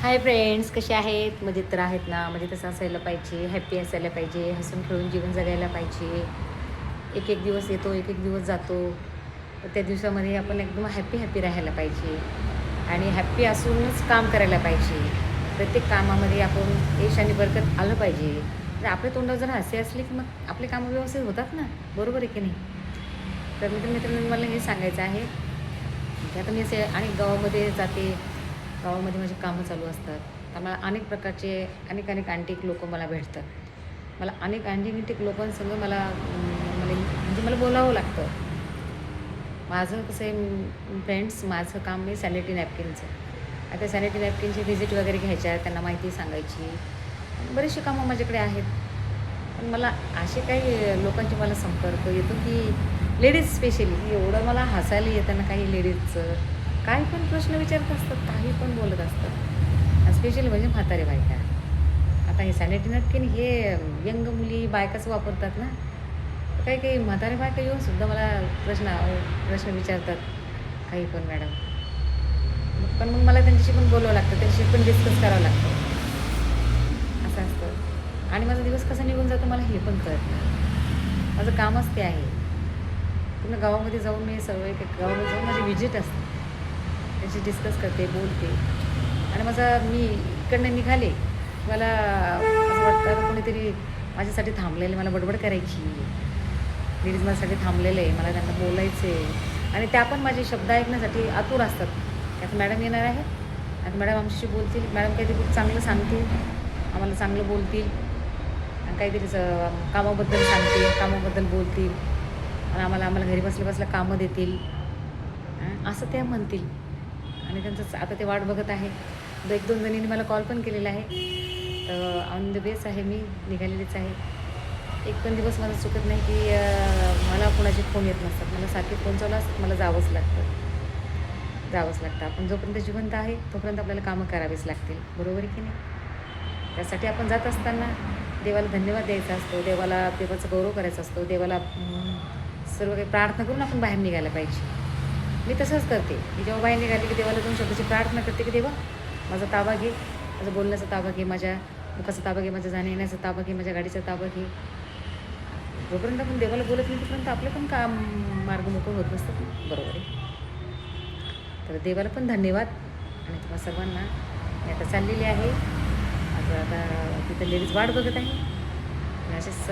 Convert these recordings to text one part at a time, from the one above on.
Hi friends, कसे आहेत? मजेत तर आहेत ना? मजेतच असायला पाहिजे, हॅप्पी असायला पाहिजे, हसून खेळून जीवन जगायला पाहिजे. एक एक दिवस येतो, एक एक दिवस जातो. तर त्या दिवसामध्ये आपण एकदम हॅप्पी राहायला पाहिजे आणि हॅप्पी असूनच काम करायला पाहिजे. प्रत्येक कामामध्ये आपण यश आणि बरकत आलं पाहिजे. तर आपल्या तोंडावर जर हास्य असले की मग आपले कामं व्यवस्थित होतात ना, बरोबर आहे की नाही? तर मित्रांनो, मला हे सांगायचं आहे की आता मी असे अनेक गावामध्ये जाते. गावामध्ये माझी कामं चालू असतात. तर मला अनेक प्रकारचे अनेक अँटिक लोकं मला भेटतात. मला अनेक अँटिक लोकांसंग म्हणजे मला बोलावं लागतं. माझं कसं आहे फ्रेंड्स, माझं काम आहे सॅनिटरी नॅपकिनचं. आता सॅनिटरी नॅपकिनची व्हिजिट वगैरे घ्यायच्या, त्यांना माहिती सांगायची. बरीचशी कामं माझ्याकडे आहेत. पण मला असे काही लोकांचे मला संपर्क येतो की लेडीज स्पेशली एवढं मला हसायला येतं ना, काही लेडीजचं काही पण प्रश्न विचारत असतात, काही पण बोलत असतात. स्पेशली म्हणजे म्हातारे बायका. आता हे सॅनिटरी नॅपकिन हे यंग मुली बायकाच वापरतात ना. तर काही काही म्हातारे बायका येऊन सुद्धा मला प्रश्न विचारतात, काही पण मॅडम. पण मग मला त्यांच्याशी पण बोलावं लागतं, त्यांच्याशी पण डिस्कस करावं लागतं. असं असतं आणि माझा दिवस कसा निघून जातो मला हे पण कळत नाही. माझं कामच ते आहे. पूर्ण गावामध्ये जाऊन मी सर्व एक गावामध्ये जाऊन माझी व्हिजिट असते. त्यांची डिस्कस करते, बोलते आणि मी इकडनं निघाले, मला असं वाटतं आता कोणीतरी माझ्यासाठी थांबलेलं, मला बडबड करायची. लेडीज माझ्यासाठी थांबलेलं आहे, मला त्यांना बोलायचं आहे आणि त्या पण माझे शब्द ऐकण्यासाठी आतुर असतात. की आता मॅडम येणार आहे, आता मॅडम आमच्याशी बोलतील, मॅडम काहीतरी खूप चांगलं सांगतील, आम्हाला चांगलं बोलतील आणि काहीतरी कामाबद्दल सांगतील, कामाबद्दल बोलतील आणि आम्हाला आम्हाला घरी बसल्या बसल्या कामं देतील, असं त्या म्हणतील. आणि त्यांचं आता ते वाट बघत आहे. 1-2 जणींनी मला कॉल पण केलेला आहे. तर ऑन द वेच आहे, मी निघालेलीच आहे. एक पण दिवस मला चुकत नाही की मला कोणाचे फोन येत नसतात. मला सारखे फोन चालू असतात, मला जावंच लागतं. आपण जोपर्यंत जिवंत आहे तोपर्यंत आपल्याला कामं करावीच लागतील, बरोबर आहे की नाही? त्यासाठी आपण जात असताना देवाला धन्यवाद द्यायचा असतो, देवाचा गौरव करायचा असतो, देवाला सर्व काही प्रार्थना करून आपण बाहेर निघायला पाहिजे. मी तसंच करते. मी जेव्हा बाहेर निघाले की देवाला 2 शब्दाची प्रार्थना करते की देवा माझा ताबा घे, माझं बोलण्याचा ताबा घे, माझ्या मुखाचा ताबा घे, माझ्या जाण्या-येण्याचा ताबा घे, माझ्या गाडीचा ताबा घे. जोपर्यंत आपण देवाला बोलत नाही तोपर्यंत आपले पण काम मार्ग मोकळे होत नसतात ना, बरोबर आहे. तर देवाला पण धन्यवाद आणि तुम्हा सर्वांना. मी आता चाललेली आहे. आता तिथं लेडीज वाट बघत आहे आणि असेच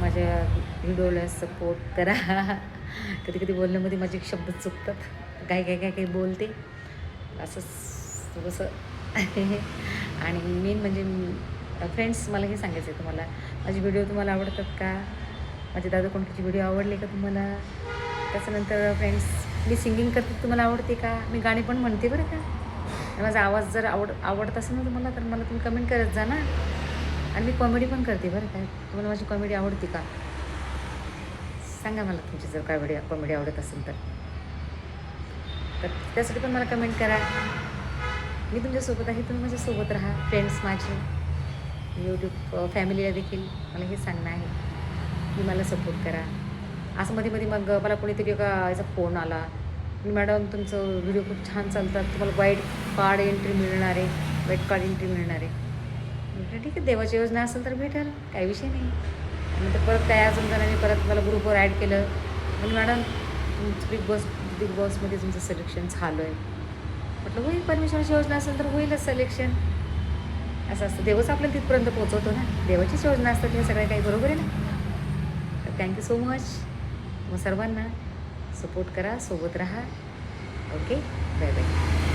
माझ्या व्हिडिओला सपोर्ट करा. कधी कधी बोलण्यामध्ये माझे शब्द चुकतात, काही बोलते असंच थोडंसं. आणि मेन म्हणजे फ्रेंड्स, मला हे सांगायचं आहे तुम्हाला, माझे व्हिडिओ तुम्हाला आवडतात का? माझे दादा कोंडकेची व्हिडिओ आवडले का तुम्हाला? त्याच्यानंतर फ्रेंड्स, मी सिंगिंग करते, तुम्हाला आवडते का? मी गाणी पण म्हणते बरं का. आणि माझा आवाज जर आवडत असेल ना तुम्हाला, तर मला तुम्ही कमेंट करत जा ना. आणि मी कॉमेडी पण करते बरं का. तुम्हाला माझी कॉमेडी आवडते का? सांगा मला, तुमची जर काय कॉमेडी आवडत असेल तर त्यासाठी पण मला कमेंट करा. मी तुमच्यासोबत आहे, तुम्ही माझ्यासोबत राहा. फ्रेंड्स माझे यूट्यूब फॅमिलीला देखील मला हे सांगणं आहे की मला सपोर्ट करा. असं मध्ये मग मला कोणीतरी एका याचा फोन आला, मॅडम तुमचं व्हिडिओ खूप छान चालतात, तुम्हाला वाईट कार्ड एंट्री मिळणार आहे. म्हटलं ठीक आहे, देवाची योजना असेल तर भेटेल, काही विषय नाही. नंतर परत काय अजून जणांनी परत मला ग्रुपवर ॲड केलं. म्हणजे मॅडम तुमचं बिग बॉसमध्ये तुमचं सिलेक्शन झालं आहे. म्हटलं होईल, परमेश्वराची योजना असेल तर होईलच सिलेक्शन. असं असतं, देवच आपल्याला तिथपर्यंत पोहोचवतो ना, देवाचीच योजना असतात हे सगळ्या काही, बरोबर आहे ना? तर थँक्यू सो मच. मग सर्वांना सपोर्ट करा, सोबत राहा. Okay, bye bye.